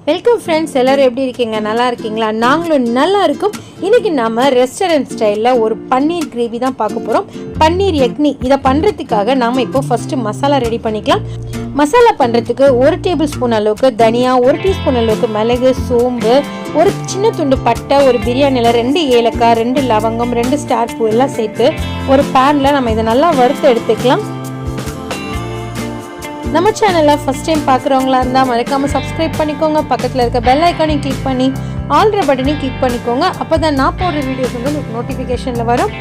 Welcome friends, எல்லோரும் எப்படி இருக்கீங்க? நல்லா இருக்கீங்களா? நாங்களும் நல்லா இருக்கோம். இன்றைக்கி நம்ம ரெஸ்டாரண்ட் ஸ்டைலில் ஒரு பன்னீர் கிரேவி தான் பார்க்க போகிறோம். பன்னீர் யக்னி. இதை பண்ணுறதுக்காக நாம் இப்போ ஃபஸ்ட்டு மசாலா ரெடி பண்ணிக்கலாம். மசாலா பண்ணுறதுக்கு 1 டேபிள் ஸ்பூன் அளவுக்கு தனியா, 1 டீஸ்பூன் அளவுக்கு மிளகு, சோம்பு, ஒரு சின்ன துண்டு பட்டை, ஒரு பிரியாணியில் 2 ஏலக்காய், 2 லவங்கம், 2 ஸ்டார் பூ எல்லாம் சேர்த்து ஒரு பேனில் நம்ம இதை நல்லா வறுத்து எடுத்துக்கலாம். நம்ம சேனலில் ஃபஸ்ட் டைம் பார்க்குறவங்களா இருந்தால் மறக்காமல் சப்ஸ்கிரைப் பண்ணிக்கோங்க. பக்கத்தில் இருக்க பெல் ஐக்கானையும் கிளிக் பண்ணி ஆல்ரெடி பட்டனையும் கிளிக் பண்ணிக்கோங்க. அப்போ தான் நான் போடுற வீடியோஸ் வந்து உங்களுக்கு நோட்டிஃபிகேஷனில் வரும்.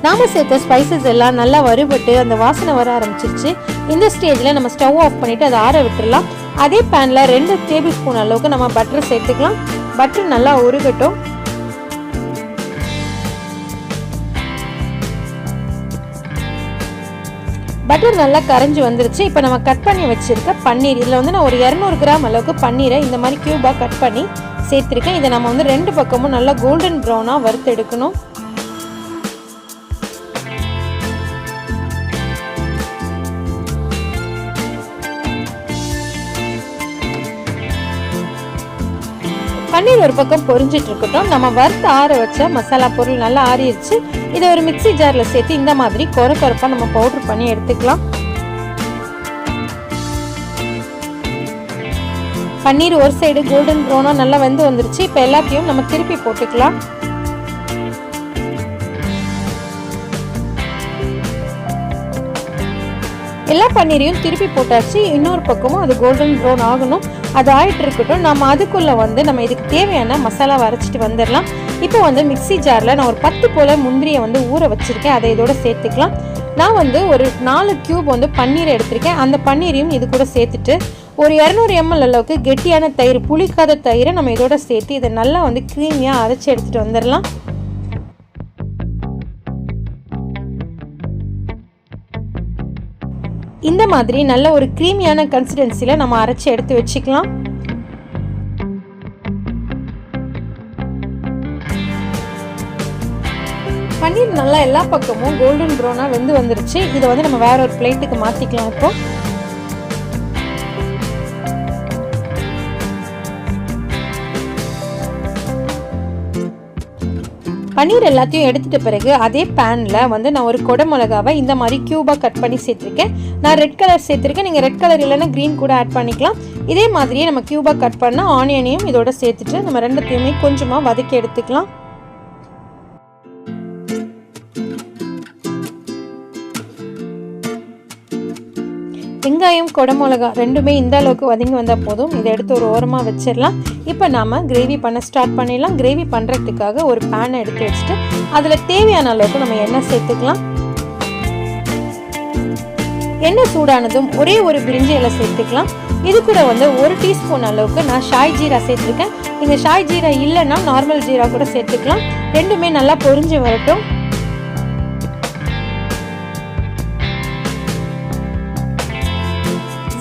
நாம் சேர்த்த ஸ்பைசஸ் எல்லாம் நல்லா வறுபட்டு அந்த வாசனை வர ஆரம்பிச்சிருச்சு. இந்த ஸ்டேஜில் நம்ம ஸ்டவ் ஆஃப் பண்ணிவிட்டு அதை ஆற விட்டுடலாம். அதே பேனில் 2 டேபிள் ஸ்பூன் அளவுக்கு நம்ம பட்டர் சேர்த்துக்கலாம். பட்டர் நல்லா உருகட்டும். பட்டர் நல்லா கரைஞ்சி வந்துருச்சு. இப்போ நம்ம கட் பண்ணி வச்சுருக்க பன்னீர், இதில் வந்து நான் ஒரு 200 கிராம் அளவுக்கு பன்னீரை இந்த மாதிரி க்யூபாக கட் பண்ணி சேர்த்துருக்கேன். இதை நம்ம வந்து 2 பக்கமும் நல்லா கோல்டன் ப்ரௌனாக வறுத்து எடுக்கணும். பன்னீர் ஒரு பக்கம் பொரிஞ்சிட்டு இருக்கட்டும். நம்ம வறுத்து ஆற வச்ச மசாலா பொருள் நல்லா ஆறிடுச்சு. இதை ஒரு மிக்சி ஜாரில் சேர்த்து இந்த மாதிரி கொரப்பாக நம்ம பவுடர் பண்ணி எடுத்துக்கலாம். பன்னீர் ஒரு சைடு கோல்டன் ப்ரௌனாக நல்லா வெந்து வந்துருச்சு. இப்போ எல்லாத்தையும் நம்ம திருப்பி போட்டுக்கலாம். எல்லா பன்னீரையும் திருப்பி போட்டாச்சு. இன்னொரு பக்கமும் அது கோல்டன் ப்ரௌன் ஆகணும். அது ஆகிட்டு இருக்கட்டும். நம்ம அதுக்குள்ளே வந்து நம்ம இதுக்கு தேவையான மசாலா அரைச்சிட்டு வந்துடலாம். இப்போ வந்து மிக்சி ஜாரில் நான் ஒரு 10 போல் முந்திரியை வந்து ஊற வச்சுருக்கேன். அதை இதோட சேர்த்துக்கலாம். நான் வந்து ஒரு 4 கியூப் வந்து பன்னீரை எடுத்திருக்கேன். அந்த பன்னீரையும் இது கூட சேர்த்துட்டு ஒரு 200 ml அளவுக்கு கெட்டியான தயிர், புளிக்காத தயிரை நம்ம இதோட சேர்த்து இதை நல்லா வந்து க்ரீமியாக அரைச்சி எடுத்துகிட்டு வந்துடலாம். இந்த மாதிரி நல்ல ஒரு க்ரீமியான கன்சிஸ்டன்சியில் நம்ம அரைச்சி எடுத்து வச்சுக்கலாம். பன்னீர் நல்லா எல்லா பக்கமும் கோல்டன் ப்ரௌனாக வெந்து வந்துருச்சு. இதை வந்து நம்ம வேற ஒரு பிளேட்டுக்கு மாற்றிக்கலாம். இப்போ பன்னீர் எல்லாத்தையும் எடுத்துட்ட பிறகு அதே பேனில் வந்து நான் ஒரு கொடை மிளகாவை இந்த மாதிரி க்யூபாக கட் பண்ணி சேர்த்துருக்கேன். நான் ரெட் கலர் சேர்த்துருக்கேன். நீங்கள் ரெட் கலர் இல்லைன்னா க்ரீன் கூட ஆட் பண்ணிக்கலாம். இதே மாதிரியே நம்ம க்யூபாக கட் பண்ணால் ஆனியனையும் இதோட சேர்த்துட்டு நம்ம ரெண்டுத்தையுமே கொஞ்சமாக வதக்கி எடுத்துக்கலாம். வெங்காயம், கொடை மிளகா ரெண்டுமே இந்த அளவுக்கு வதங்கி வந்தால் போதும். இதை எடுத்து ஒரு ஓரமாக வச்சிடலாம். இப்போ நாம் கிரேவி பண்ண ஸ்டார்ட் பண்ணிடலாம். கிரேவி பண்ணுறதுக்காக ஒரு பேனை எடுத்து வச்சுட்டு அதில் தேவையான அளவுக்கு நம்ம எண்ணெய் சேர்த்துக்கலாம். எண்ணெய் சூடானதும் ஒரே ஒரு பிரிஞ்சி இலை சேர்த்துக்கலாம். இது கூட வந்து 1 டீஸ்பூன் அளவுக்கு நான் ஷாய் ஜீரா சேர்த்துருக்கேன். நீங்கள் ஷாய் ஜீரா இல்லைன்னா நார்மல் ஜீரா கூட சேர்த்துக்கலாம். ரெண்டுமே நல்லா பொரிஞ்சு வரட்டும்.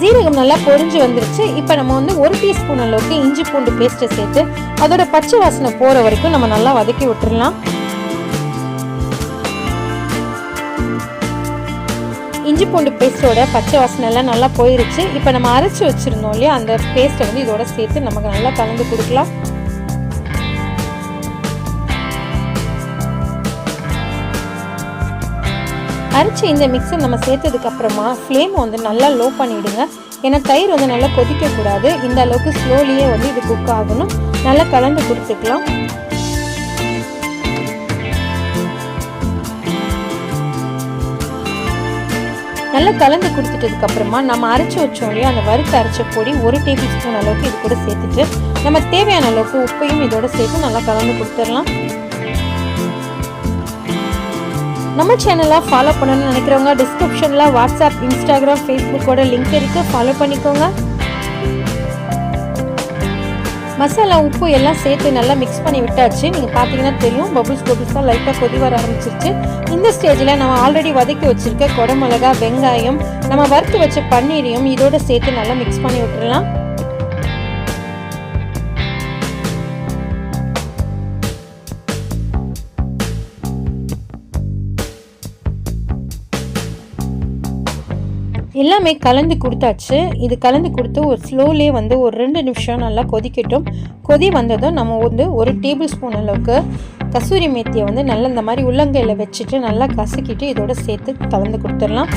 ஜீரகம் நல்லா பொரிஞ்சு வந்துருச்சு. இப்போ நம்ம வந்து 1 டீஸ்பூன் அளவுக்கு இஞ்சி பூண்டு பேஸ்ட்டை சேர்த்து அதோட பச்சை வாசனை போகிற வரைக்கும் நம்ம நல்லா வதக்கி விட்டுடலாம். இஞ்சி பூண்டு பேஸ்ட்டோட பச்சை வாசனை எல்லாம் நல்லா போயிருச்சு. இப்போ நம்ம அரைச்சி வச்சுருந்தோம் இல்லையா, அந்த பேஸ்ட்டை வந்து இதோட சேர்த்து நமக்கு நல்லா கலந்து கொடுக்கலாம். அரைச்சி இந்த மிக்ஸை நம்ம சேர்த்ததுக்கு அப்புறமா ஃப்ளேம் வந்து நல்லா லோ பண்ணிவிடுங்க. ஏன்னா தயிர் வந்து நல்லா கொதிக்கக்கூடாது. இந்த அளவுக்கு ஸ்லோலியே வந்து இது குக் ஆகணும். நல்லா கலந்து கொடுத்துக்கலாம். நல்லா கலந்து கொடுத்துட்டதுக்கு அப்புறமா நம்ம அரைச்சி வச்சோம் இல்லையா, அந்த வறுத்து அரைச்ச பொடி 1 டேபிள் ஸ்பூன் அளவுக்கு இது கூட சேர்த்துட்டு நம்ம தேவையான அளவுக்கு உப்பையும் இதோட சேர்த்து நல்லா கலந்து கொடுத்துடலாம். நம்ம சேனலை ஃபாலோ பண்ணணும்னு நினைக்கிறவங்க டிஸ்கிரிப்ஷனில் வாட்ஸ்அப், இன்ஸ்டாகிராம், ஃபேஸ்புக்கோட லிங்க் இருக்குது. ஃபாலோ பண்ணிக்கோங்க. மசாலா, உப்பு எல்லாம் சேர்த்து நல்லா மிக்ஸ் பண்ணி விட்டாச்சு. நீங்கள் பார்த்தீங்கன்னா தெரியும், பபுள்ஸாக லைட்டாக கொதி வர ஆரம்பிச்சிருச்சு. இந்த ஸ்டேஜில் நம்ம ஆல்ரெடி வதக்கி வச்சுருக்க கொடை மிளகா, வெங்காயம், நம்ம வறுத்து வச்ச பன்னீரையும் இதோட சேர்த்து நல்லா மிக்ஸ் பண்ணி விட்டுடலாம். எல்லாமே கலந்து கொடுத்தாச்சு. இது கலந்து கொடுத்து ஒரு ஸ்லோலே வந்து ஒரு 2 நிமிஷம் நல்லா கொதிக்கட்டும். கொதி வந்ததும் நம்ம வந்து ஒரு டேபிள் ஸ்பூன் அளவுக்கு கசூரி மேத்தியை வந்து நல்லா இந்த மாதிரி உள்ளங்கையில் வச்சுட்டு நல்லா கசக்கிட்டு இதோட சேர்த்து கலந்து கொடுத்துடலாம்.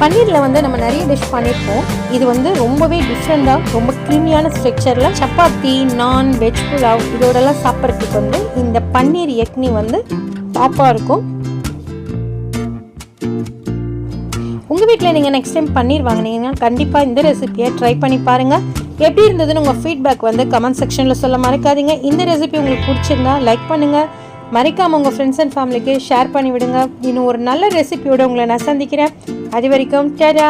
பன்னீரில் வந்து நம்ம நிறைய டிஷ் பண்ணியிருப்போம். இது வந்து ரொம்பவே டிஃப்ரெண்ட்டாக ரொம்ப க்ரீமியான ஸ்ட்ரக்சரில் சப்பாத்தி, நான், வெஜ் புலாவ் இதோடலாம் சாப்பிட்றதுக்கு வந்து இந்த பன்னீர் யக்னி வந்து டாப்பாக இருக்கும். உங்கள் வீட்டில் நீங்கள் நெக்ஸ்ட் டைம் பன்னீர் வாங்கினீங்கன்னா கண்டிப்பாக இந்த ரெசிபியை ட்ரை பண்ணி பாருங்கள். எப்படி இருந்ததுன்னு உங்கள் ஃபீட்பேக் வந்து கமெண்ட் செக்ஷனில் சொல்ல மறக்காதீங்க. இந்த ரெசிபி உங்களுக்கு பிடிச்சிருந்தா லைக் பண்ணுங்கள். மறக்காமல் உங்கள் ஃப்ரெண்ட்ஸ் அண்ட் ஃபேமிலிக்கு ஷேர் பண்ணி விடுங்க. இன்னும் ஒரு நல்ல ரெசிபியோடு உங்களை நான் சந்திக்கிறேன். அது வரைக்கும் டாடா.